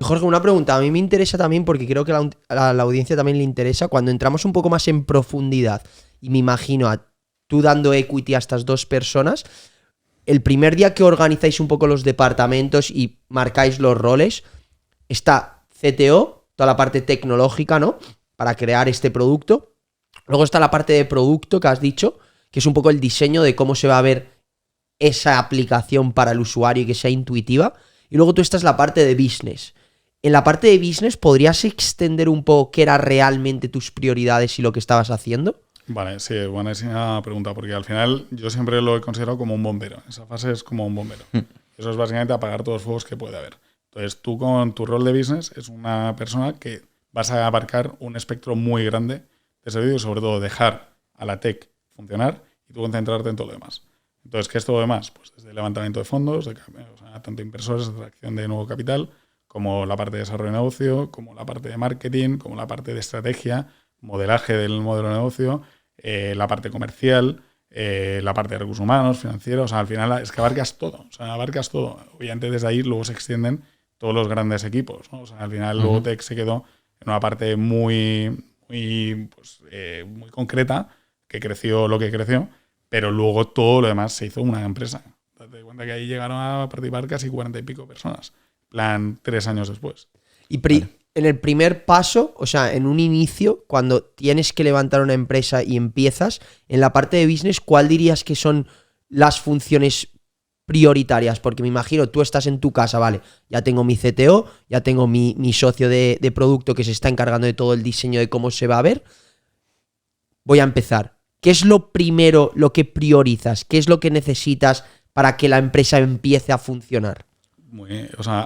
Jorge, una pregunta. A mí me interesa también porque creo que a la audiencia también le interesa. Cuando entramos un poco más en profundidad y me imagino a tú dando equity a estas dos personas, el primer día que organizáis un poco los departamentos y marcáis los roles, está CTO, toda la parte tecnológica, ¿no? Para crear este producto. Luego está la parte de producto que has dicho, que es un poco el diseño de cómo se va a ver esa aplicación para el usuario y que sea intuitiva. Y luego tú estás la parte de business. En la parte de business, ¿podrías extender un poco qué eran realmente tus prioridades y lo que estabas haciendo? Vale, sí, buenísima pregunta, porque al final yo siempre lo he considerado como un bombero. Esa fase es como un bombero. Eso es básicamente apagar todos los fuegos que puede haber. Entonces, tú con tu rol de business es una persona que vas a abarcar un espectro muy grande de servicios, sobre todo dejar a la tech funcionar y tú concentrarte en todo lo demás. Entonces, ¿qué es todo lo demás? Pues desde el levantamiento de fondos, tanto inversores, atracción de nuevo capital, como la parte de desarrollo de negocio, como la parte de marketing, como la parte de estrategia, modelaje del modelo de negocio, la parte comercial, la parte de recursos humanos, financieros. O sea, al final es que abarcas todo. O sea, abarcas todo. Obviamente desde ahí luego se extienden todos los grandes equipos, ¿no? O sea, al final luego Tech se quedó en una parte muy concreta, que creció lo que creció, pero luego todo lo demás se hizo una empresa. Date cuenta que ahí llegaron a participar casi 40 y pico personas. Plan, 3 años después. Y en el primer paso, o sea, en un inicio, cuando tienes que levantar una empresa y empiezas, en la parte de business, ¿cuál dirías que son las funciones prioritarias? Porque me imagino, tú estás en tu casa, vale, ya tengo mi CTO, ya tengo mi socio de producto que se está encargando de todo el diseño de cómo se va a ver. Voy a empezar. ¿Qué es lo primero, lo que priorizas? ¿Qué es lo que necesitas para que la empresa empiece a funcionar?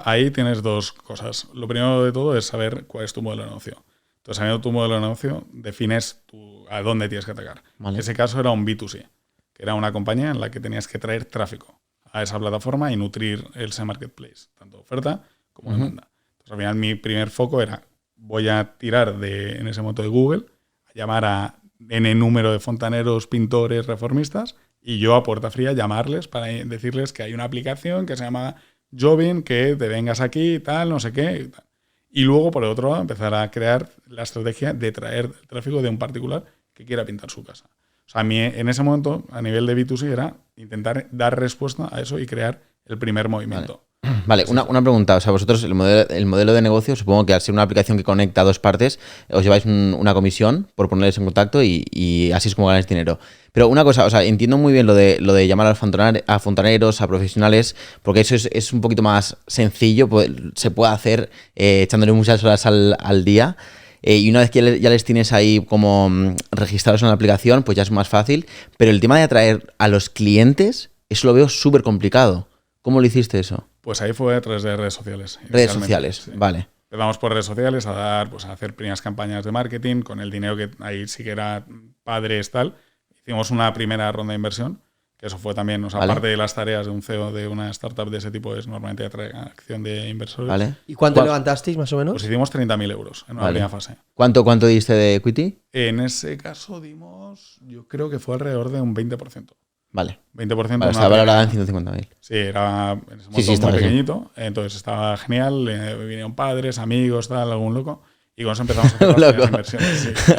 Ahí tienes dos cosas. Lo primero de todo es saber cuál es tu modelo de negocio. Entonces, sabiendo tu modelo de negocio, defines a dónde tienes que atacar. Vale. En ese caso era un B2C, que era una compañía en la que tenías que traer tráfico a esa plataforma y nutrir ese marketplace, tanto oferta como demanda. Entonces, al final, mi primer foco era, voy a tirar en ese momento de Google, a llamar a N número de fontaneros, pintores, reformistas, y yo a puerta fría llamarles para decirles que hay una aplicación que se llama Jobin, que te vengas aquí y tal, no sé qué. Y tal. Y luego, por el otro lado, empezar a crear la estrategia de traer tráfico de un particular que quiera pintar su casa. O sea, a mí en ese momento, a nivel de B2C, era intentar dar respuesta a eso y crear el primer movimiento. Vale, una pregunta. O sea, vosotros, el modelo de negocio, supongo que al ser una aplicación que conecta a dos partes, os lleváis una comisión por ponerles en contacto y así es como ganáis dinero. Pero una cosa, o sea, entiendo muy bien lo de llamar a fontaneros, a profesionales, porque eso es un poquito más sencillo, se puede hacer echándole muchas horas al día. Y una vez que ya les tienes ahí como registrados en la aplicación, pues ya es más fácil. Pero el tema de atraer a los clientes, eso lo veo súper complicado. ¿Cómo lo hiciste eso? Pues ahí fue a través de redes sociales. Redes sociales, sí. Vale. Empezamos por redes sociales a hacer pequeñas campañas de marketing con el dinero que ahí sí que era padres, tal. Hicimos una primera ronda de inversión, que eso fue también, o sea, vale. Aparte de las tareas de un CEO de una startup de ese tipo, es normalmente atracción de inversores. Vale. ¿Y cuánto levantasteis más o menos? Pues hicimos 30.000 euros en una primera fase. ¿Cuánto diste de equity? En ese caso dimos, yo creo que fue alrededor de un 20%. Vale. 20%. Vale, estaba valorada en 150.000. Sí, era en ese momento muy pequeñito. Entonces estaba genial. Vinieron padres, amigos, tal, algún loco. Y con eso empezamos a hacer las inversiones. Sí.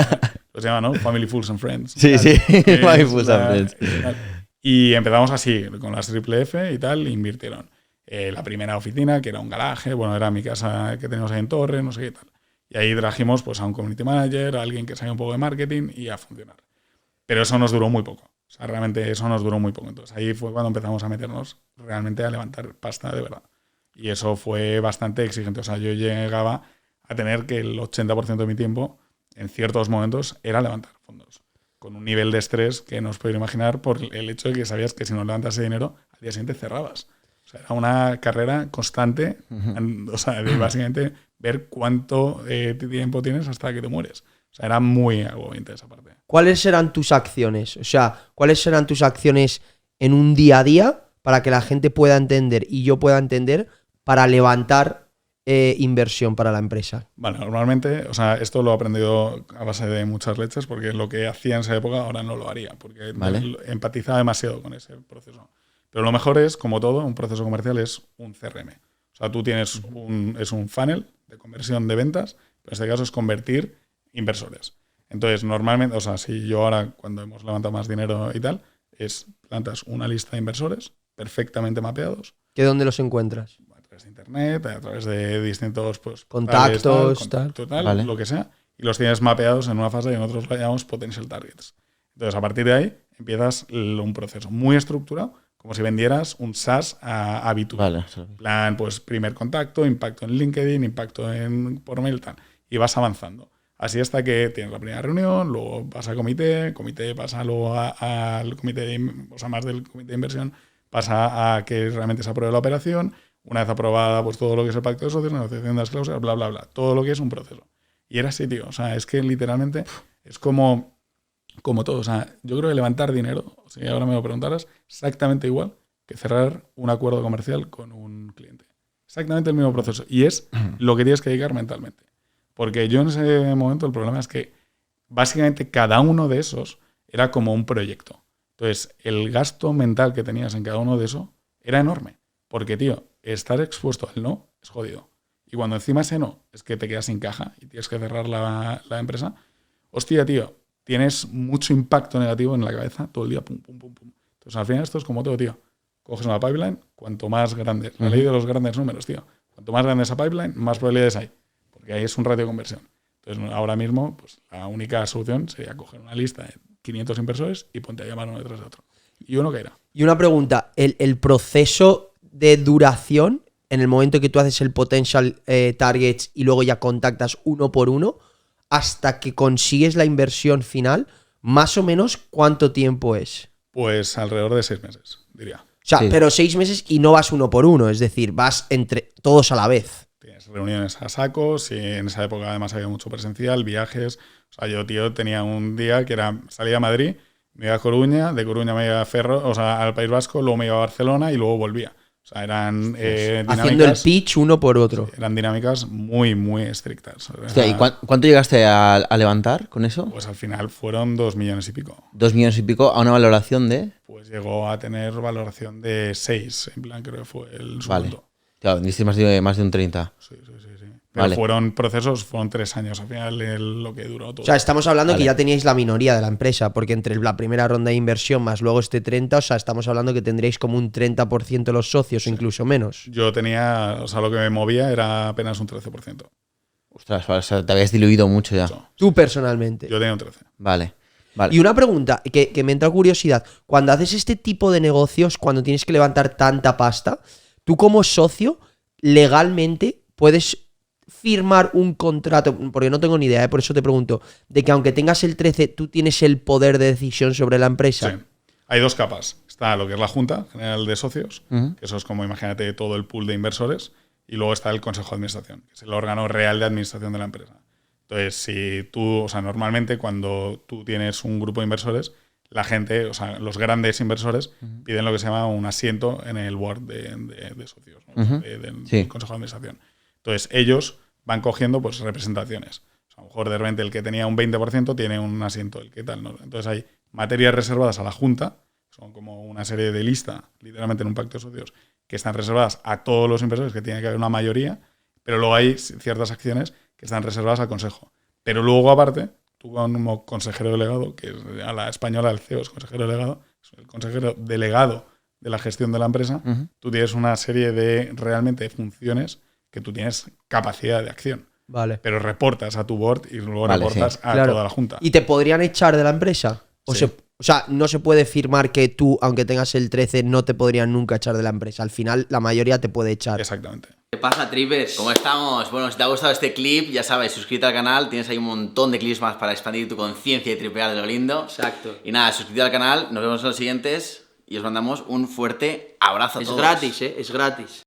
Los llaman, ¿no? Family Fools and Friends. Sí, sí. Family Fools and Friends. Y empezamos así, con las Triple F y tal. Invirtieron la primera oficina, que era un garaje. Bueno, era mi casa que teníamos ahí en Torre, no sé qué tal. Y ahí trajimos pues, a un community manager, a alguien que sabía un poco de marketing y a funcionar. Pero eso nos duró muy poco. O sea, realmente eso nos duró muy poco. Entonces ahí fue cuando empezamos a meternos realmente a levantar pasta de verdad. Y eso fue bastante exigente. O sea, yo llegaba a tener que el 80% de mi tiempo, en ciertos momentos, era levantar fondos. Con un nivel de estrés que no os podéis imaginar por el hecho de que sabías que si no levantas ese dinero, al día siguiente cerrabas. O sea, era una carrera constante. O sea, de básicamente ver cuánto tiempo tienes hasta que te mueres. O sea, era muy agobiante esa parte. ¿Cuáles serán tus acciones? O sea, ¿cuáles serán tus acciones en un día a día para que la gente pueda entender y yo pueda entender para levantar inversión para la empresa? Vale, normalmente, o sea, esto lo he aprendido a base de muchas leches porque lo que hacía en esa época ahora no lo haría porque empatizaba demasiado con ese proceso. Pero lo mejor es, como todo, un proceso comercial es un CRM. O sea, tú tienes un funnel de conversión de ventas, pero en este caso es convertir inversores. Entonces, normalmente, o sea, si yo ahora, cuando hemos levantado más dinero y tal, plantas una lista de inversores perfectamente mapeados. ¿Que dónde los encuentras? A través de internet, a través de distintos pues, contactos, tal, vale. Lo que sea, y los tienes mapeados en una fase que nosotros lo llamamos potential targets. Entonces, a partir de ahí, empiezas un proceso muy estructurado, como si vendieras un SaaS a B2B. Vale. Plan, pues primer contacto, impacto en LinkedIn, impacto por mail, tal. Y vas avanzando. Así hasta que tienes la primera reunión, luego vas a comité pasa luego al comité, o sea, más del comité de inversión, pasa a que realmente se apruebe la operación. Una vez aprobada, pues todo lo que es el pacto de socios, negociación de las cláusulas, bla, bla, bla. Todo lo que es un proceso. Y era así, tío. O sea, es que literalmente es como todo. O sea, yo creo que levantar dinero, si ahora me lo preguntaras, exactamente igual que cerrar un acuerdo comercial con un cliente. Exactamente el mismo proceso. Y es lo que tienes que dedicar mentalmente. Porque yo en ese momento el problema es que básicamente cada uno de esos era como un proyecto. Entonces, el gasto mental que tenías en cada uno de esos era enorme. Porque, tío, estar expuesto al no es jodido. Y cuando encima ese no es que te quedas sin caja y tienes que cerrar la empresa, hostia, tío, tienes mucho impacto negativo en la cabeza todo el día, pum, pum, pum, pum. Entonces, al final esto es como todo, tío. Coges una pipeline, cuanto más grande, la ley de los grandes números, tío. Cuanto más grande esa pipeline, más probabilidades hay. Porque ahí es un ratio de conversión. Entonces, ahora mismo, pues la única solución sería coger una lista de 500 inversores y ponte a llamar uno detrás de otro. Y uno caerá. Y una pregunta, ¿el proceso de duración en el momento que tú haces el potential targets y luego ya contactas uno por uno hasta que consigues la inversión final, más o menos cuánto tiempo es? Pues alrededor de 6 meses, diría. O sea, pero 6 meses y no vas uno por uno, es decir, vas entre todos a la vez. Tienes reuniones a sacos y en esa época además había mucho presencial, viajes. O sea, yo, tío, tenía un día que salía a Madrid, me iba a Coruña, de Coruña me iba al País Vasco, luego me iba a Barcelona y luego volvía. O sea, eran dinámicas... Haciendo el pitch uno por otro. Sí, eran dinámicas muy, muy estrictas. Hostia, ¿y cuánto llegaste a levantar con eso? Pues al final fueron 2 millones y pico. 2 millones y pico a una valoración de... Pues llegó a tener valoración de 6, en plan creo que fue el segundo. Vale. Claro, vendiste más de un 30. Sí. Pero vale. fueron 3 años al final lo que duró todo. O sea, estamos hablando que ya teníais la minoría de la empresa, porque entre la primera ronda de inversión más luego este 30, o sea, estamos hablando que tendréis como un 30% de los socios o incluso menos. Yo tenía, o sea, lo que me movía era apenas un 13%. Ostras, o sea, te habías diluido mucho ya. Eso. Tú personalmente. Yo tenía un 13%. Vale. Y una pregunta que me entra curiosidad. Cuando haces este tipo de negocios, cuando tienes que levantar tanta pasta, tú como socio, legalmente puedes firmar un contrato, porque no tengo ni idea, por eso te pregunto, de que aunque tengas el 13, tú tienes el poder de decisión sobre la empresa. Sí. Hay 2 capas. Está lo que es la Junta General de Socios, que eso es como, imagínate, todo el pool de inversores, y luego está el Consejo de Administración, que es el órgano real de administración de la empresa. Entonces, si tú, o sea, normalmente cuando tú tienes un grupo de inversores, la gente, o sea, los grandes inversores piden lo que se llama un asiento en el board de socios, ¿no? Del Consejo de Administración. Entonces, ellos van cogiendo pues representaciones. O sea, a lo mejor de repente el que tenía un 20% tiene un asiento, el que tal, ¿no? Entonces hay materias reservadas a la Junta, son como una serie de lista, literalmente en un pacto de socios, que están reservadas a todos los inversores, que tiene que haber una mayoría, pero luego hay ciertas acciones que están reservadas al Consejo. Pero luego, aparte, tú como consejero delegado, que es a la española el CEO es consejero delegado, es el consejero delegado de la gestión de la empresa, tú tienes una serie de realmente funciones que tú tienes capacidad de acción. Vale. Pero reportas a tu board y luego reportas a toda la Junta. ¿Y te podrían echar de la empresa? O sea, no se puede firmar que tú, aunque tengas el 13, no te podrían nunca echar de la empresa. Al final, la mayoría te puede echar. Exactamente. ¿Qué pasa, Tripers? ¿Cómo estamos? Bueno, si te ha gustado este clip, ya sabes, suscríbete al canal. Tienes ahí un montón de clips más para expandir tu conciencia y tripear de lo lindo. Exacto. Y nada, suscríbete al canal. Nos vemos en los siguientes y os mandamos un fuerte abrazo a todos. Es gratis, es gratis.